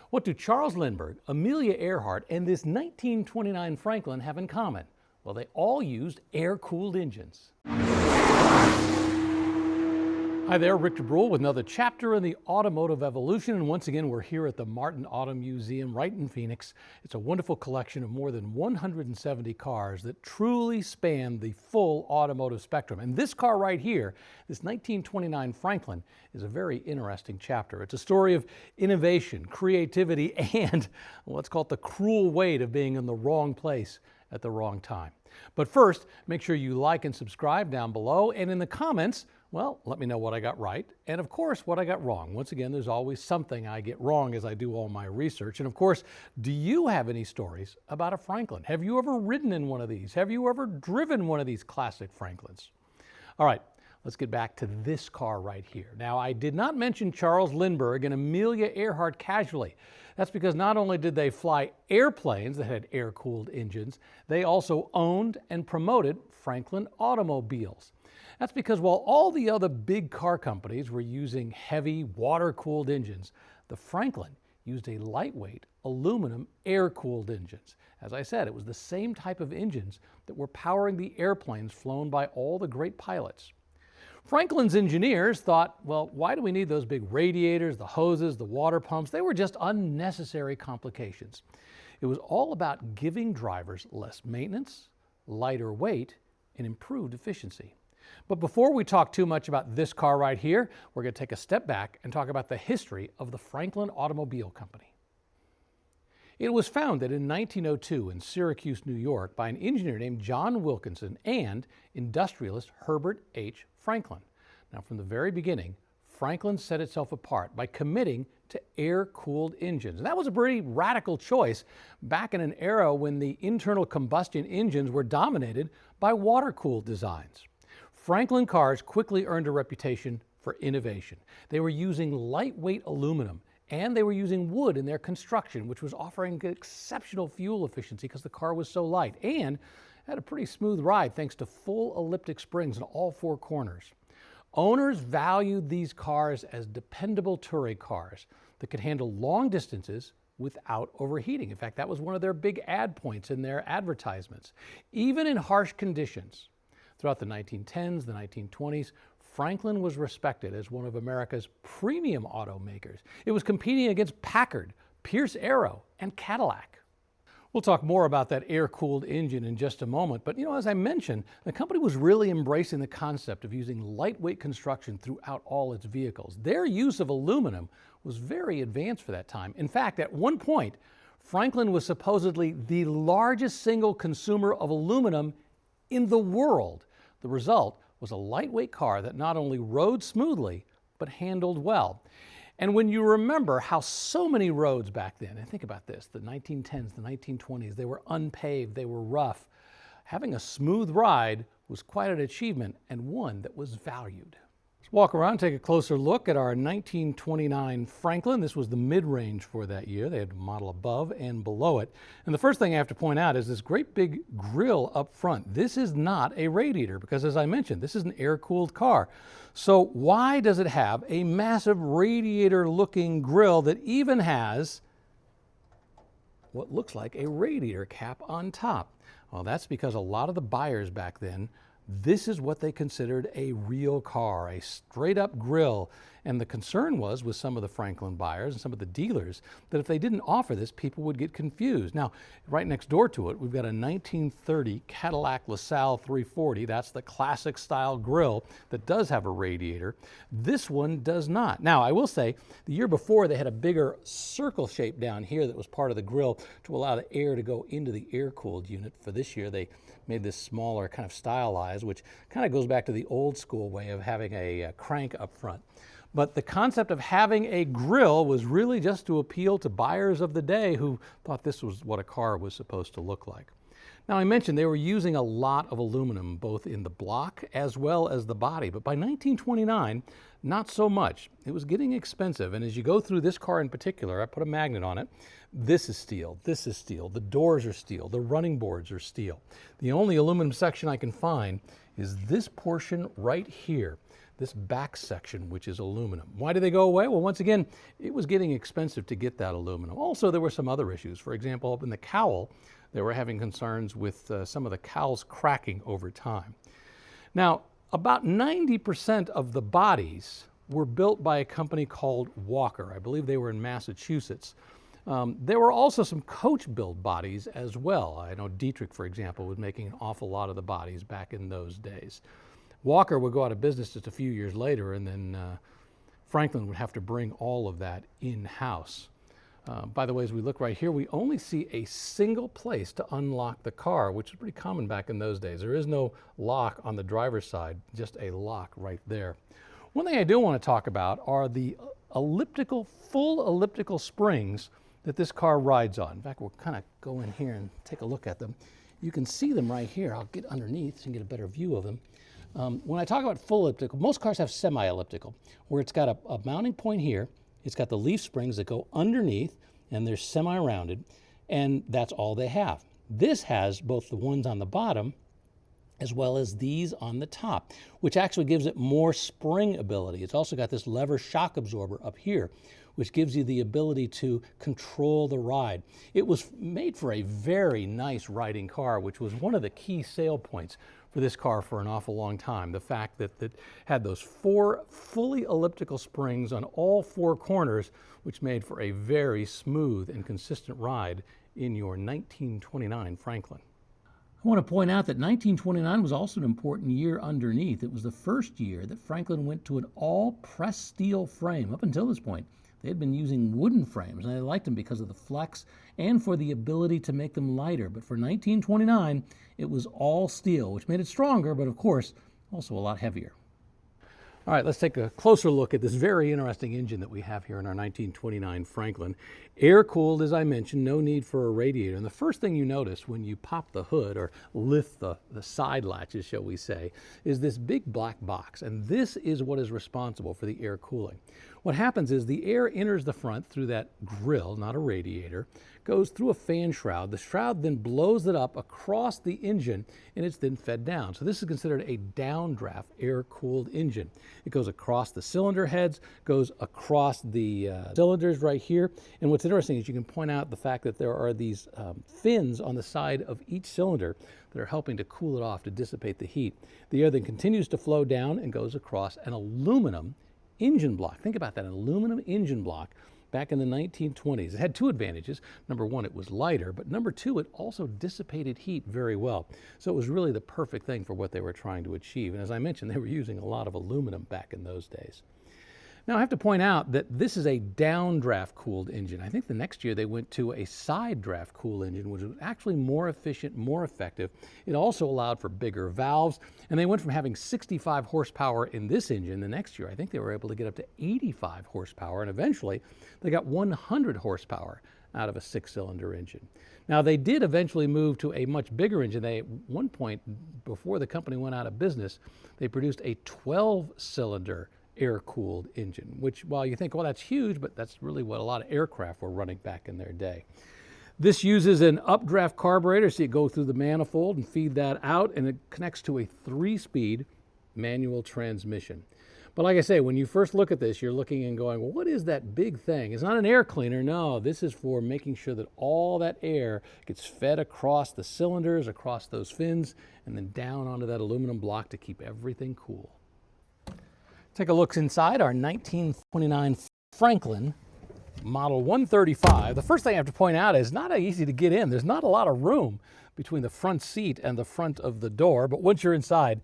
What do Charles Lindbergh, Amelia Earhart, and this 1929 Franklin have in common? Well, they all used air-cooled engines. Hi there, Rick DeBrule with another chapter in the automotive evolution, and once again we're here at the Martin Auto Museum right in Phoenix. It's a wonderful collection of more than 170 cars that truly span the full automotive spectrum. And this car right here, this 1929 Franklin, is a very interesting chapter. It's a story of innovation, creativity, and let's call it the cruel weight of being in the wrong place at the wrong time. But first, make sure you like and subscribe down below, and in the comments, well, let me know what I got right, and of course, what I got wrong. Once again, there's always something I get wrong as I do all my research. And of course, do you have any stories about a Franklin? Have you ever ridden in one of these? Have you ever driven one of these classic Franklins? All right, let's get back to this car right here. Now, I did not mention Charles Lindbergh and Amelia Earhart casually. That's because not only did they fly airplanes that had air-cooled engines, they also owned and promoted Franklin automobiles. That's because while all the other big car companies were using heavy water-cooled engines, the Franklin used a lightweight aluminum air-cooled engines. As I said, it was the same type of engines that were powering the airplanes flown by all the great pilots. Franklin's engineers thought, well, why do we need those big radiators, the hoses, the water pumps? They were just unnecessary complications. It was all about giving drivers less maintenance, lighter weight, and improved efficiency. But before we talk too much about this car right here, we're going to take a step back and talk about the history of the Franklin Automobile Company. It was founded in 1902 in Syracuse, New York by an engineer named John Wilkinson and industrialist Herbert H. Franklin. Now, from the very beginning, Franklin set itself apart by committing to air-cooled engines. And that was a pretty radical choice back in an era when the internal combustion engines were dominated by water-cooled designs. Franklin cars quickly earned a reputation for innovation. They were using lightweight aluminum, and they were using wood in their construction, which was offering exceptional fuel efficiency because the car was so light, and had a pretty smooth ride thanks to full elliptic springs in all four corners. Owners valued these cars as dependable touring cars that could handle long distances without overheating. In fact, that was one of their big ad points in their advertisements. Even in harsh conditions, throughout the 1910s, the 1920s, Franklin was respected as one of America's premium automakers. It was competing against Packard, Pierce Arrow, and Cadillac. We'll talk more about that air-cooled engine in just a moment, but as I mentioned, the company was really embracing the concept of using lightweight construction throughout all its vehicles. Their use of aluminum was very advanced for that time. In fact, at one point, Franklin was supposedly the largest single consumer of aluminum in the world. The result was a lightweight car that not only rode smoothly, but handled well. And when you remember how so many roads back then, and think about this, the 1910s, the 1920s, they were unpaved, they were rough. Having a smooth ride was quite an achievement and one that was valued. Let's walk around and take a closer look at our 1929 Franklin. This was the mid-range for that year. They had a model above and below it. And the first thing I have to point out is this great big grille up front. This is not a radiator because, as I mentioned, this is an air-cooled car. So why does it have a massive radiator-looking grille that even has what looks like a radiator cap on top? Well, that's because a lot of the buyers back then, this is what they considered a real car, a straight-up grille. And the concern was with some of the Franklin buyers and some of the dealers that if they didn't offer this, people would get confused. Now, right next door to it, we've got a 1930 Cadillac LaSalle 340. That's the classic style grille that does have a radiator. This one does not. Now, I will say, the year before, they had a bigger circle shape down here that was part of the grille to allow the air to go into the air-cooled unit. For this year, they made this smaller, kind of stylized, which kind of goes back to the old school way of having a crank up front. But the concept of having a grille was really just to appeal to buyers of the day who thought this was what a car was supposed to look like. Now, I mentioned they were using a lot of aluminum, both in the block as well as the body. But by 1929, not so much. It was getting expensive. And as you go through this car in particular, I put a magnet on it. This is steel. This is steel. The doors are steel. The running boards are steel. The only aluminum section I can find is this portion right here. this back section, which is aluminum. Why did they go away? Well, once again, it was getting expensive to get that aluminum. Also, there were some other issues. For example, up in the cowl, they were having concerns with some of the cowls cracking over time. Now, about 90% of the bodies were built by a company called Walker. I believe they were in Massachusetts. There were also some coach build bodies as well. I know Dietrich, for example, was making an awful lot of the bodies back in those days. Walker would go out of business just a few years later, and then Franklin would have to bring all of that in-house. By the way, as we look right here, we only see a single place to unlock the car, which is pretty common back in those days. There is no lock on the driver's side, just a lock right there. One thing I do want to talk about are the full elliptical springs that this car rides on. In fact, we'll kind of go in here and take a look at them. You can see them right here. I'll get underneath so you can get a better view of them. When I talk about full elliptical, most cars have semi-elliptical, where it's got a mounting point here, it's got the leaf springs that go underneath, and they're semi-rounded, and that's all they have. This has both the ones on the bottom as well as these on the top, which actually gives it more spring ability. It's also got this lever shock absorber up here, which gives you the ability to control the ride. It was made for a very nice riding car, which was one of the key sale points for this car for an awful long time. The fact that it had those 4 fully elliptical springs on all 4 corners, which made for a very smooth and consistent ride in your 1929 Franklin. I want to point out that 1929 was also an important year underneath. It was the first year that Franklin went to an all-pressed steel frame. Up until this point, they had been using wooden frames, and they liked them because of the flex and for the ability to make them lighter. But for 1929, it was all steel, which made it stronger, but of course, also a lot heavier. All right, let's take a closer look at this very interesting engine that we have here in our 1929 Franklin. Air-cooled, as I mentioned, no need for a radiator. And the first thing you notice when you pop the hood or lift the side latches, shall we say, is this big black box. And this is what is responsible for the air cooling. What happens is the air enters the front through that grill, not a radiator, goes through a fan shroud. The shroud then blows it up across the engine, and it's then fed down. So this is considered a downdraft air-cooled engine. It goes across the cylinder heads, goes across the cylinders right here. And what's interesting is you can point out the fact that there are these fins on the side of each cylinder that are helping to cool it off, to dissipate the heat. The air then continues to flow down and goes across an aluminum engine block. Think about that, an aluminum engine block back in the 1920s. It had 2 advantages. Number 1, it was lighter, but number 2, it also dissipated heat very well. So it was really the perfect thing for what they were trying to achieve. And as I mentioned, they were using a lot of aluminum back in those days. Now I have to point out that this is a downdraft cooled engine. I think the next year they went to a side draft cool engine, which was actually more efficient, more effective. It also allowed for bigger valves, and they went from having 65 horsepower in this engine. The next year I think they were able to get up to 85 horsepower, and eventually they got 100 horsepower out of a 6-cylinder engine. Now they did eventually move to a much bigger engine. They, at one point, before the company went out of business, they produced a 12-cylinder air-cooled engine, which, while you think, well, that's huge, but that's really what a lot of aircraft were running back in their day. This uses an updraft carburetor, so you go through the manifold and feed that out, and it connects to a 3-speed manual transmission. But like I say, when you first look at this, you're looking and going, well, what is that big thing? It's not an air cleaner. No, this is for making sure that all that air gets fed across the cylinders, across those fins, and then down onto that aluminum block to keep everything cool. Take a look inside our 1929 Franklin Model 135. The first thing I have to point out is not easy to get in. There's not a lot of room between the front seat and the front of the door, but once you're inside,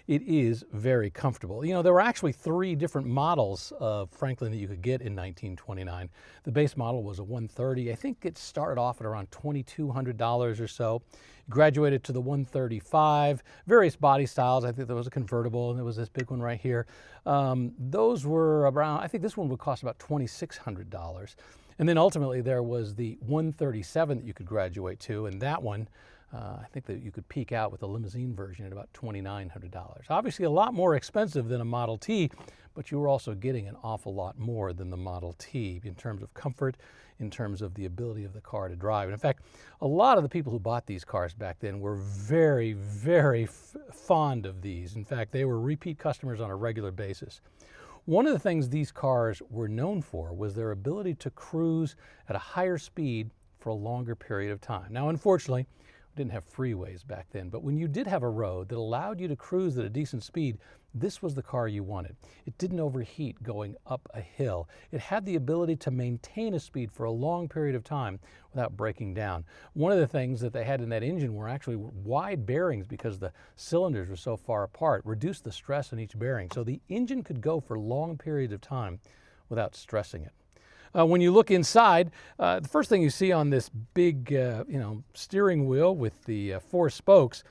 it is very comfortable. You know, there were actually 3 different models of Franklin that you could get in 1929. The base model was a 130. I think it started off at around $2,200 or so. Graduated to the 135, various body styles. I think there was a convertible, and there was this big one right here. Those were around, I think this one would cost about $2,600. And then ultimately there was the 137 that you could graduate to, and that one I think that you could peak out with a limousine version at about $2,900. Obviously a lot more expensive than a Model T, but you were also getting an awful lot more than the Model T in terms of comfort, in terms of the ability of the car to drive. And in fact, a lot of the people who bought these cars back then were very, very fond of these. In fact, they were repeat customers on a regular basis. One of the things these cars were known for was their ability to cruise at a higher speed for a longer period of time. Now, unfortunately, we didn't have freeways back then, but when you did have a road that allowed you to cruise at a decent speed, this was the car you wanted. It didn't overheat going up a hill. It had the ability to maintain a speed for a long period of time without breaking down. One of the things that they had in that engine were actually wide bearings because the cylinders were so far apart, reduced the stress on each bearing. So the engine could go for long periods of time without stressing it. When you look inside, the first thing you see on this big steering wheel with the 4 spokes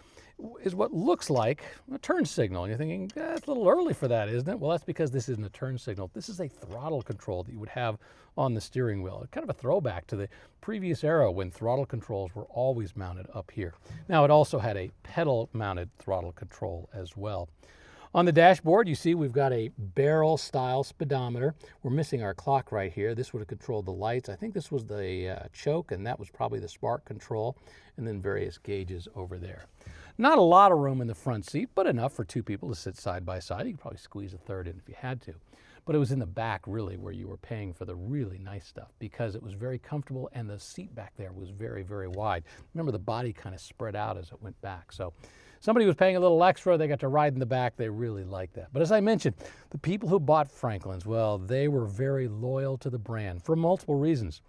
is what looks like a turn signal. And you're thinking, it's a little early for that, isn't it? Well, that's because this isn't a turn signal. This is a throttle control that you would have on the steering wheel. It's kind of a throwback to the previous era when throttle controls were always mounted up here. Now, it also had a pedal-mounted throttle control as well. On the dashboard, you see we've got a barrel-style speedometer. We're missing our clock right here. This would have controlled the lights. I think this was the choke, and that was probably the spark control, and then various gauges over there. Not a lot of room in the front seat, but enough for 2 people to sit side by side. You could probably squeeze a third in if you had to. But it was in the back, really, where you were paying for the really nice stuff because it was very comfortable and the seat back there was very, very wide. Remember, the body kind of spread out as it went back. So somebody was paying a little extra, they got to ride in the back, they really liked that. But as I mentioned, the people who bought Franklins, well, they were very loyal to the brand for multiple reasons.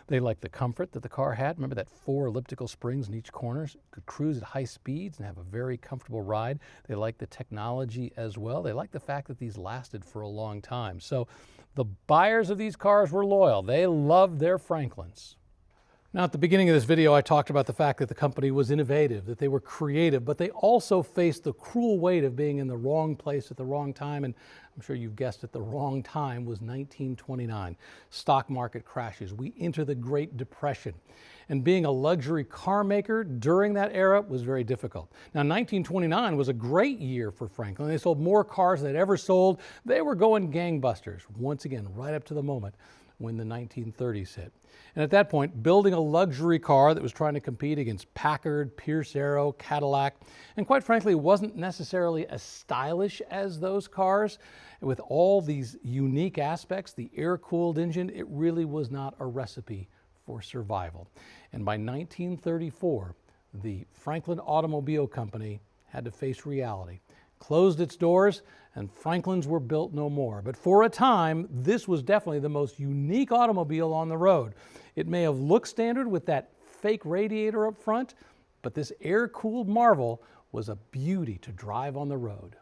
They liked the comfort that the car had. Remember that 4 elliptical springs in each corner? So could cruise at high speeds and have a very comfortable ride. They liked the technology as well. They liked the fact that these lasted for a long time. So the buyers of these cars were loyal. They loved their Franklins. Now, at the beginning of this video, I talked about the fact that the company was innovative, that they were creative, but they also faced the cruel weight of being in the wrong place at the wrong time. And I'm sure you've guessed it, the wrong time was 1929. Stock market crashes. We enter the Great Depression. And being a luxury car maker during that era was very difficult. Now, 1929 was a great year for Franklin. They sold more cars than they'd ever sold. They were going gangbusters, once again, right up to the moment when the 1930s hit. And at that point, building a luxury car that was trying to compete against Packard, Pierce Arrow, Cadillac, and quite frankly, wasn't necessarily as stylish as those cars. With all these unique aspects, the air-cooled engine, it really was not a recipe for survival. And by 1934, the Franklin Automobile Company had to face reality. Closed its doors, and Franklins were built no more. But for a time, this was definitely the most unique automobile on the road. It may have looked standard with that fake radiator up front, but this air-cooled marvel was a beauty to drive on the road.